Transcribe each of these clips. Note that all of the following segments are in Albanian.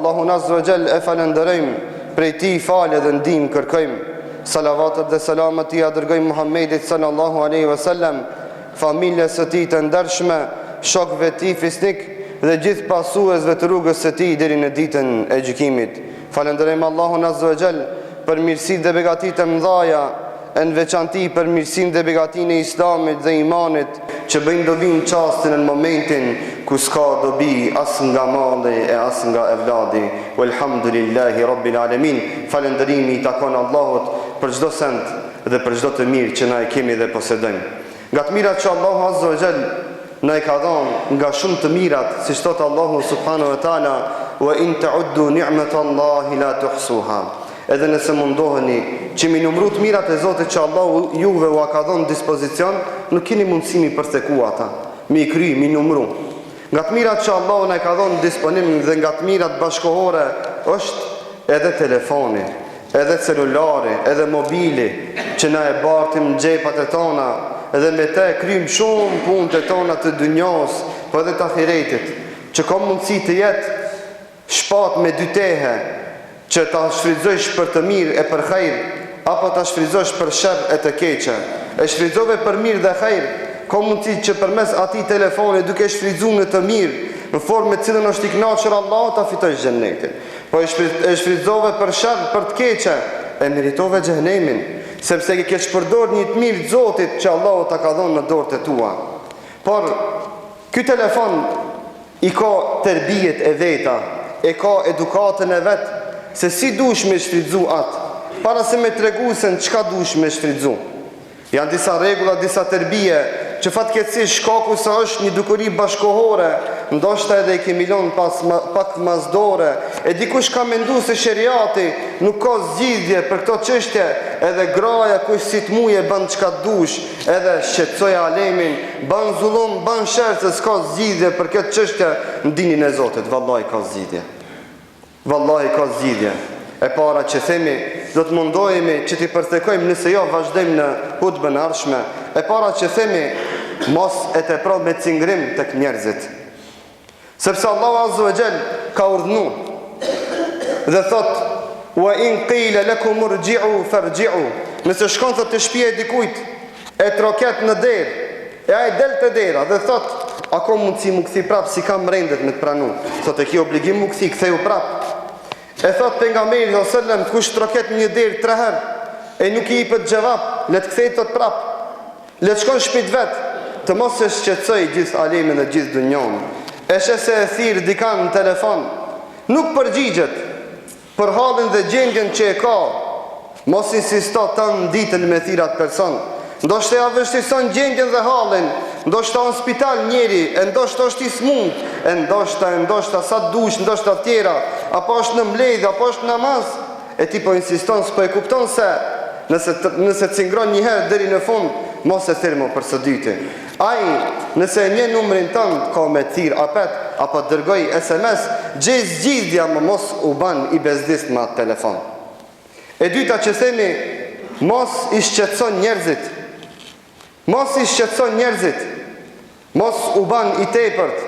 Allahun azza wa jall e falenderojmë, prej tij falje dhe ndihmë kërkojmë. Salavatet dhe selamet i dërgojmë Muhammedit sallallahu alaihi wasallam, familjes së tij të ndershme, shokëve të tij fisnik dhe gjithë pasuesve të rrugës së tij deri në ditën e gjykimit. Falenderojmë Allahun azza wa jall për mirësitë dhe begatitë e mëdha, në veçanti për mirësinë dhe begatinë e Islamit dhe imanit, që bëjnë dobi në çastin në momentin ku s'ka dobi as nga malli e as nga evladi. Walhamdulillahi rabbil alamin. Falënderimi i takon Allahut për çdo send dhe për çdo të mirë që na e kemi dhe posedojmë. Nga të mirat që Allahu azza wa jall na e ka dhënë, nga shumë të mirat, siç thot Allahu subhanahu wa taala, wa in ta'uddu ni'matallahi la tuhsuha. Edhe nëse mundoheni që mi numëru të mirat e Zotit që Allahu juve u ka dhënë dispozicion, nuk keni mundësi mi përseku ata, mi kry, mi numëru. Nga të mirat që Allahu na ka dhënë disponim dhe nga të mirat bashkohore është edhe telefoni, edhe celulari, edhe mobili, që na e bartim në gjepat e tona, edhe me te krymë shumë punët e tona të dunjos, po edhe të ahiretit, që ka mundësi të jetë shpat me dy tehe, që ta shfrytëzosh për të mirë e për hajër, apo ta shfrytëzosh për sherr e të keqe. E shfrytëzove për mirë dhe hajër, ka mundësi që përmes atij telefoni, duke shfrytëzuar në të mirë, në formë me cilën është i kënaqur Allahu, ta fitosh xhenetin. Po e shfrytëzove për sherr, për të keqe, e meritove xhenemin, sepse ke shpërdor një të mirë Zotit që Allahu ta ka dhënë në dorët e tua. Por ky telefon i ka terbijet e veta, e ka edukatën e vet, se si dush me shfrytëzu atë, para se me tregu se në qka dush me shfrytëzu. Janë disa regula, disa tërbije, që fatkeqësisht shkaku se është një dukuri bashkohore, ndoshta edhe i kemi lënë pak mazdore, e dikush ka mendu se sheriati nuk ka zgjidhje për këto çështje, edhe graja kush si të muje ban çka dush, edhe shqetësoja alemin, ban zullum, ban sherr se s'ka zgjidhje për këtë çështje, në dinin e Zotit, vallahi ka zgjidhje. Vallahi ka zgjidhje. E para që themi, do të mundohemi që t'i përtekojmë, nëse jo vazhdojmë në hutbën e ardhshme. E para që themi, mos e tepro me cingrim tek njerëzit. Sepse Allahu azza wa jall ka urdhëruar dhe thot: "Wa in qila lakum irji'u farji'u." Nëse shkon thot të shtëpia e dikujt, e troket në derë, e ai del te dera dhe thot: "A ka mundësi mu kthi prap si kam rendet me të pranu?" Thot e ki obligim mu kthi, ktheu prap. E thot pejgamberi sallallahu alajhi wasallam, kush troket një derë 3 herë e nuk i jepet xhavap, le të kthej thot prap. Le të shkon në shtëpi vet, të mos e shqetësoj gjithë alemin dhe gjithë dunjon. E shese e thirr dikan në telefon, nuk përgjigjet për hallin dhe gjendjen që e ka. Mos insisto tan ditën me thirat person. Ndoshta ja vështirëson gjendjen dhe hallin, ndoshta në spital njeri, e ndoshta është i smund, e ndoshta sa dush, ndoshta tjera, apo është në mbledhje, apo është namaz, e ti po insiston, s'po e kupton se nëse cingron një herë deri në fund, mos e thirrmo për së dyti. Ai, nëse një numrin tënd ka me thirr apet, apo dërgoj SMS, gjej zgjidhja, mos u ban i bezdisht me atë telefon. E dyta që themi, mos i shqetëson njerëzit. Mos i shqetëson njerëzit. Mos u ban i tepërt.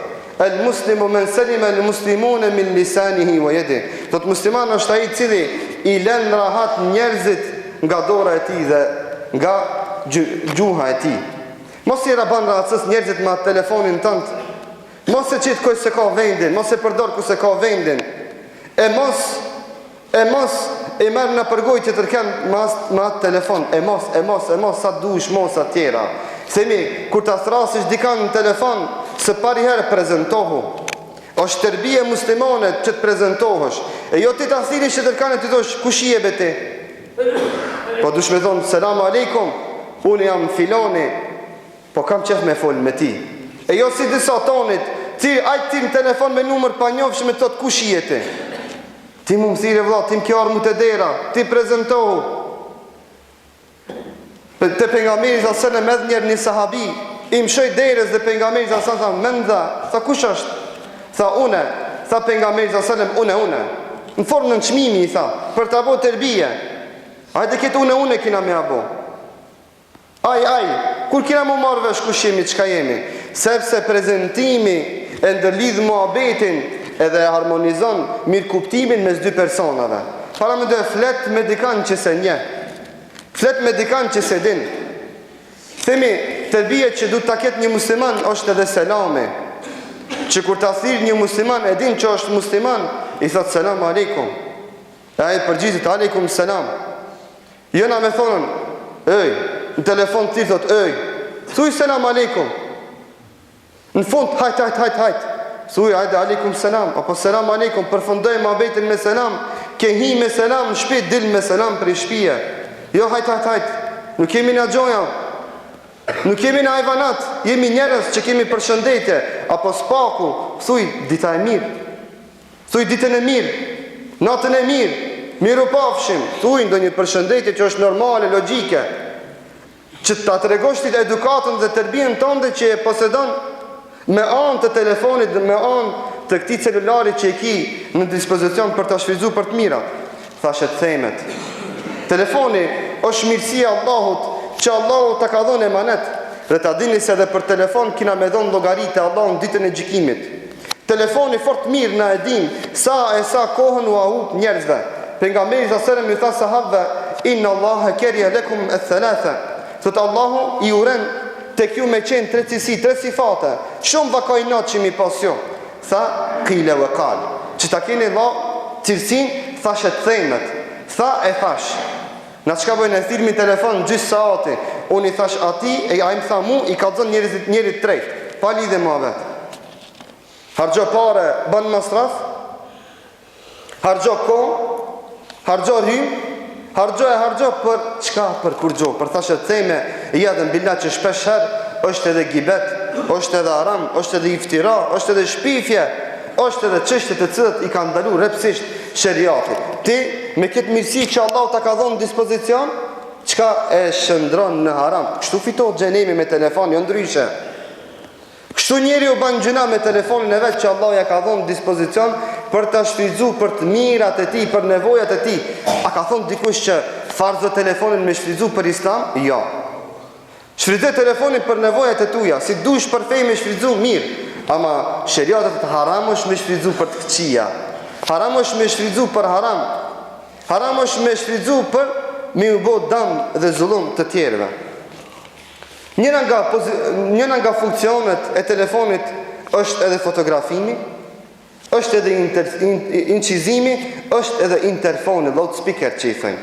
El muslimu men selima el muslimune min lisanihi wa yadihi. Thot musliman është ai i cili i lën rahat njerëzit nga dora e tij dhe nga gjuha e tij. Mos i raban rahatës njerëzit me telefonin tënd. Mos e qit kush se ka vendin, mos e përdor kush se ka vendin. E mos e merr në përgojtje të tërkem me atë telefon. E mos sa dush mos atjera. Themi, kur ta thrasësh dikan në telefon, së pari herë prezentohu. Është tërbije muslimane që të prezentohesh. E jo ti ta thirish që tërkane të thosh, kush je be ti? Po dush me thonë, selam aleikum, unë jam filoni, po kam qef me fol me ti. E jo si disa tonit, ti në telefon me numër pa njofsh me thot, kush je ti? Ti mu më thire vla, ti më kjo armu të dera, ti prezentohu. Të pejgamberi sallallahu alajhi wasallam edhe njerë një sahabi i mshoj derës dhe pejgamberi sallallahu alajhi wasallam menda, tha kush është? Tha une, tha pejgamberi sallallahu alajhi wasallam une. Në formë në çmimi i tha, për ta bërë tërbije. Hajde këtë une kina me abo. Aj, kur kina mu marrë vesh kush jemi, çka jemi? Sepse prezentimi e ndërlidh muhabetin edhe harmonizon mirë kuptimin mes dy personave. Para me do e flet me dikan që se nje, flet me dikan që se din. Themi, të bie që du të ketë një musliman është edhe selami, që kur të thirë një musliman e din që është musliman, i thotë selam aleikum, e ai përgjigjet aleikum selam. Jona me thonën, në telefon të thotë, thuj selam aleikum. Në fund, hajt, thuj, hajde aleikum selam, apo selam aleikum, përfundoj ma betin me selam, ke hi me selam, në shpit, dil me selam për i shpije. Jo, hajt, nuk kemi në gjoja, nuk kemi në ajvanat, jemi njerës që kemi përshëndetje, apo spaku, thuj, dita e mirë, thuj, ditën e mirë, natën e mirë, miru pafshim, thuj, ndo një përshëndetje që është normale, logike, që ta të regoshtit edukatën dhe tërbien tënde që e posedon me anë të telefonit dhe me anë të këti celularit që e ki në dispozicion për të shfrizu për të mirat. Thashet themet, telefoni është mirësia Allahut që Allahut të ka dhënë emanet, dhe ta dini se dhe për telefon kina me dhënë llogaritë e Allahut ditën e gjykimit. Telefoni fort mirë na e dim sa kohën u ahut njerëzve. Pejgamberi sallallahu alajhi wasallam i tha sahabëve, inna Allaha kariha lakum ath-thalatha. Thot Allahu i uren të kju me qenë tre cilësi, tre sifate, shumë vakajnat që mi pasjo. Tha, kile vë kal, që ta keni dha cilësin, thashet themet, tha e thash. Në qka bëjnë e thirë mi telefon në gjysë saati, unë i thash ati, e a im tha mu, i ka dhënë njerit trejt, pa lidhe mua vetë. Hargjo pare, bënë masraf, hargjo kohë, hargjo rhymë, hargjo për qka, për kur gjo, për thashet theme, i edhe në billat që shpesh herë është edhe gibet, është edhe aram, është edhe iftira, është edhe shpifje, është edhe çështje të cilët i ka ndalu repsisht sheriati. Ti, me këtë mirësi që Allah ta ka dhënë në dispozicion, qka e shëndron në haram. Kështu fitohet xhenemi me telefon, jo ndryshe. Kështu njeri u ban gjuna me telefonin e vetë që Allah ja ka dhënë në dispozicion për të shfrytzu për të mirat e ti, për nevojat e ti. A ka thonë dikush që farzë telefonin me shfrytzu për islam? Jo. Shfrytzu telefonin për nevojat e tuja, si dush për fej me shfrytzu mirë. Ama sheriatet të haram është me shfrytzu për të këqia. Haram është me shfrytzu për haram. Haram është me shfrytzu për me u bo dam dhe zullum të tjerëve. Njëna nga funksionet e telefonit është edhe fotografimi, është edhe incizimi, është edhe interfoni, loudspeaker që i thënë.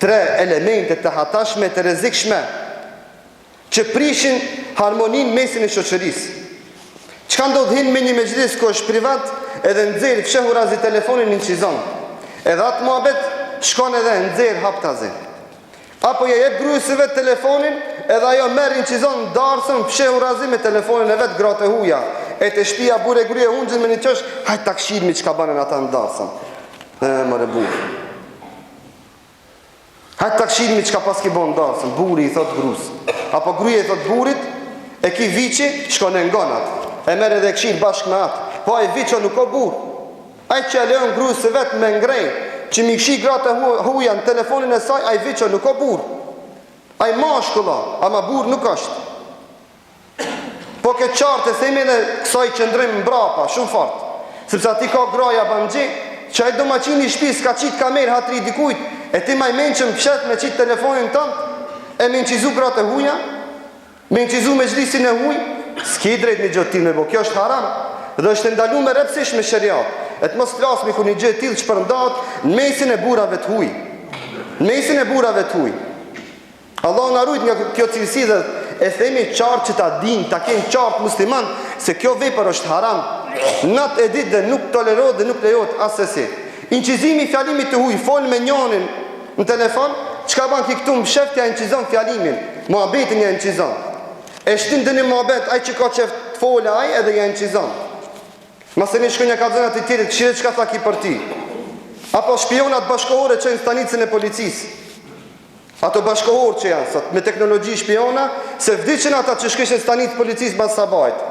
Tre elemente të hatashme, të rrezikshme, që prishin harmonin mesin e shoqërisë. Çka ndodh hin me një mexhlis ku është privat, edhe nxjerr fshehu razi telefonin incizon. Edhe atë muhabet shkon edhe nxjerr haptazi. Apo ja jep gruas së vet telefonin, edhe ajo merr incizon darsën fshehu razi me telefonin e vet gratë huja. E të shtëpia burë gruaja unxhin me një çosh, hajt takshirmi çka banë ata në darsën. More burr. Hajt takshirmi çka pas ki bën darsën, burri i thot gruas. Apo gruaja i thot burrit, e ki viçi, shkon në ngonat. E merr edhe këshill bashkë me atë. Po ai viço nuk ka burr. Ai që lejon gruas së vet me ngrej, që mi kshi gratë huja në telefonin e saj, ai viço nuk ka burr. Ai mashkulla, ama burr nuk është. Po ke qartë e themi dhe kësaj qëndrim mbrapa, shumë fort. Sepse ati ka graja banxhi, që ai domaqini i shtëpisë ka qit kamerë hatri dikujt, e ti maj mençëm fshet me qit telefonin tënd, e me incizu gratë huja, me incizu me xhlisin e huj, s'ki drejt një gjë tillë me bo, kjo është haram, dhe është ndaluar me repsish me sheriat. E të mos flasmi ku një gjë tillë që përndahet në mesin e burrave të huj. Në mesin e burrave të huj. Allah na ruajt nga kjo cilësi dhe e themi qartë që ta din, ta kenë qartë musliman se kjo vepër është haram. Natë e ditë dhe nuk tolerohet dhe nuk lejohet asesi. Incizimi i fjalimit të huj, fol me njënin në telefon, çka bën ki këtu msheft ja incizon fjalimin, muhabetin ja incizon. E shtin dëni muhabet ai që ka çeft të folë ai edhe ja incizon. Masë një shkënja ka zënat i tjeri, këshire që ka tha ki për ti. Apo shpionat bashkohore që në stanicën e policisë. Ato bashkohore që janë, sot, me teknologji shpiona, se vdicin ata që shkëshin stanicë policisë bas sabajt.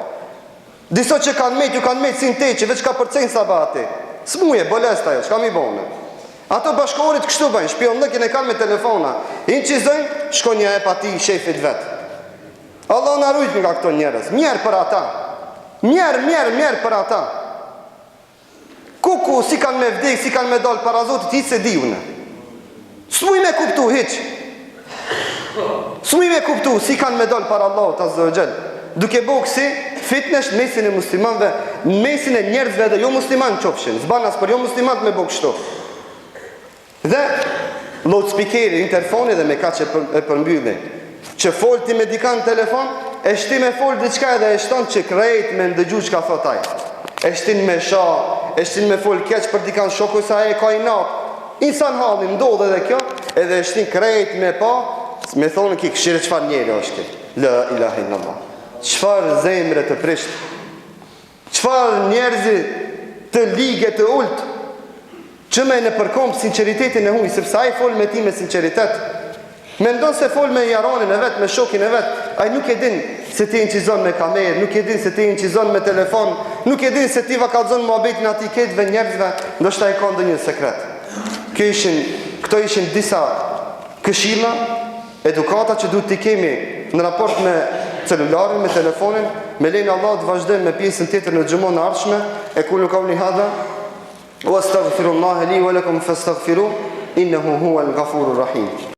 Diso që kanë met, ju kanë met sin te, që veç ka përcejnë sabati. S'muje, bolesta jo, që ka mi bone. Ato bashkohorit kështu bëjnë, shpion lëkin e kanë me telefona. Inë që zëjnë, shkonja e pati shefit vetë. Allah në rujt nga këto njerës, mjerë për ata. Mjerë për ata. Ku si kanë me vdek, si kanë me dalë para Zotit, ti se di une. S'muj me kuptu hiq. S'muj me kuptu si kanë me dalë para Allahut Azza wa Jall. Duke bo kësi fitnesh në mesin e muslimanve, në mesin e njerëzve dhe jo musliman qofshin. Zbanas për jo musliman me bo kështu. Dhe loudspeakeri, interfoni dhe me ka që e përmbylli. Që fol ti me dikan në telefon, e shti me fol diçka edhe e shton që krejt me ndëgju që ka thot aj. E shtin me sha, e shtin me fol keq për dikan shoku sa e ka i nat. Insan halin ndodhe dhe kjo, edhe e shtin krejt me pa, me thonë ki këshire qëfar njeri është ki. La ilaha illallah. Qëfar zemre të prisht, qëfar njerëzi të ligë të ult, që me në përkom sinceritetin e huj, sepse ai fol me ti me sinceritet. Me ndonë se fol me jaronin e vet, me shokin e vet, ai nuk e din se ti inqizon me kamer, nuk e din se ti inqizon me telefon, nuk e din se ti vakallzon muhabetin ati ketve njerëzve, ndoshta i ka ndonjë sekret. Këto ishin disa këshilla, edukata që duhet t'i kemi në raport me celularin, me telefonin. Me lejnë Allah të vazhdojmë me pjesën tjetër në xhumon e ardhshme. E kullu qawli hadha wa astaghfirullaha li wa lakum fastaghfiruhu innahu huwal ghafurur rahim.